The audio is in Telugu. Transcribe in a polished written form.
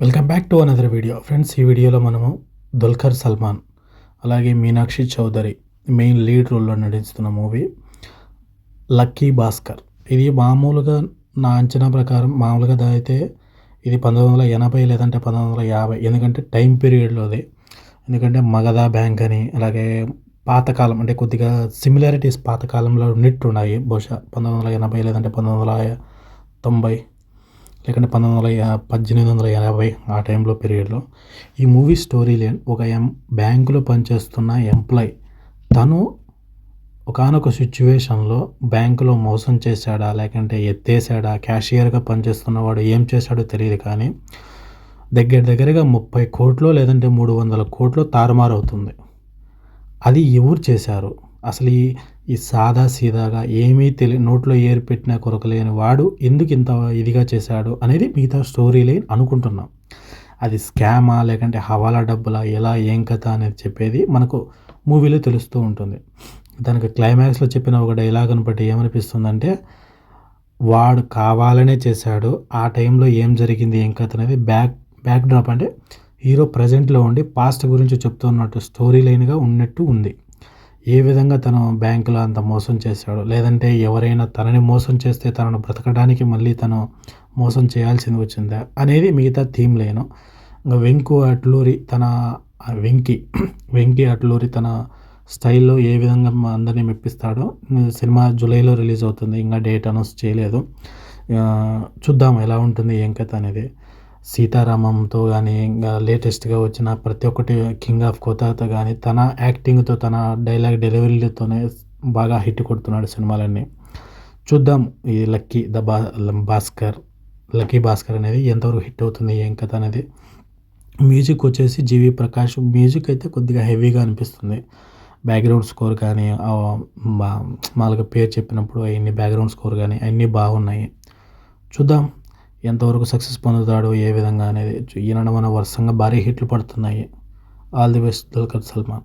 Welcome back to another video. Friends, ఈ వీడియోలో మనము దుల్కర్ సల్మాన్ అలాగే మీనాక్షి చౌదరి మెయిన్ లీడ్ రోల్లో నటిస్తున్న మూవీ లక్కీ భాస్కర్. ఇది మామూలుగా నా అంచనా ప్రకారం మామూలుగా అయితే ఇది 1980 లేదంటే 1950, ఎందుకంటే టైం పీరియడ్లోది. ఎందుకంటే మగధ బ్యాంక్ అని అలాగే పాతకాలం అంటే కొద్దిగా సిమిలారిటీస్ పాతకాలంలో ఉన్నట్టున్నాయి. బహుశా 1980 లేదంటే 1990 లేకుంటే 1880 ఆ టైంలో పీరియడ్లో ఈ మూవీ స్టోరీ లైన్ ఒక బ్యాంకులో పనిచేస్తున్న ఎంప్లాయ్. తను ఒకానొక సిచ్యువేషన్లో బ్యాంకులో మోసం చేశాడా లేకంటే ఎత్తేసాడా, క్యాషియర్గా పనిచేస్తున్నవాడు ఏం చేశాడో తెలియదు, కానీ దగ్గరగా 30 కోట్లు లేదంటే 300 కోట్లు తారుమారవుతుంది. అది ఎవరు చేశారు అసలు? ఈ సాదా సీదాగా ఏమీ నోట్లో ఏరు పెట్టినా కొరకలేని వాడు ఎందుకు ఇంత ఇదిగా చేశాడు అనేది మిగతా స్టోరీ లైన్ అనుకుంటున్నాం. అది స్కామా లేకంటే హవాలా డబ్బులా, ఎలా ఏం కథ అనేది చెప్పేది మనకు మూవీలో తెలుస్తూ ఉంటుంది. దానికి క్లైమాక్స్లో చెప్పిన ఒక డైలాగ్ను బట్టి ఏమనిపిస్తుందంటే, వాడు కావాలనే చేశాడు, ఆ టైంలో ఏం జరిగింది ఏం కథ అనేది బ్యాక్ డ్రాప్ అంటే హీరో ప్రజెంట్లో ఉండి పాస్ట్ గురించి చెప్తున్నట్టు స్టోరీ లైన్గా ఉన్నట్టు ఉంది. ఏ విధంగా తను బ్యాంకులో అంత మోసం చేశాడు, లేదంటే ఎవరైనా తనని మోసం చేస్తే తనను బ్రతకడానికి మళ్ళీ తను మోసం చేయాల్సింది వచ్చిందా అనేది మిగతా థీమ్ లేను. ఇంకా వెంకీ అట్లూరి తన స్టైల్లో ఏ విధంగా అందరినీ మెప్పిస్తాడో. సినిమా జూలైలో రిలీజ్ అవుతుంది, ఇంకా డేట్ అనౌన్స్ చేయలేదు. చూద్దాం ఎలా ఉంటుంది ఏం కథ అనేది. సీతారామంతో కానీ ఇంకా లేటెస్ట్గా వచ్చిన ప్రతి ఒక్కటి కింగ్ ఆఫ్ కోతాతో కానీ తన యాక్టింగ్తో తన డైలాగ్ డెలివరీలతోనే బాగా హిట్ కొడుతున్నాడు సినిమాలన్నీ. చూద్దాం ఈ లక్కీ భాస్కర్ అనేది ఎంతవరకు హిట్ అవుతుంది ఏం కథ అనేది. మ్యూజిక్ వచ్చేసి జీవి ప్రకాష్ మ్యూజిక్ అయితే కొద్దిగా హెవీగా అనిపిస్తుంది. బ్యాక్గ్రౌండ్ స్కోర్ కానీ మామూలుగా పేరు చెప్పినప్పుడు అవన్నీ బ్యాక్గ్రౌండ్ స్కోర్ కానీ అన్నీ బాగున్నాయి. చూద్దాం ఎంతవరకు సక్సెస్ పొందుతాడు ఏ విధంగా అనేది. ఈయన మన వరుసంగా భారీ హిట్లు పడుతున్నాయి. All the best Dulquer Salman.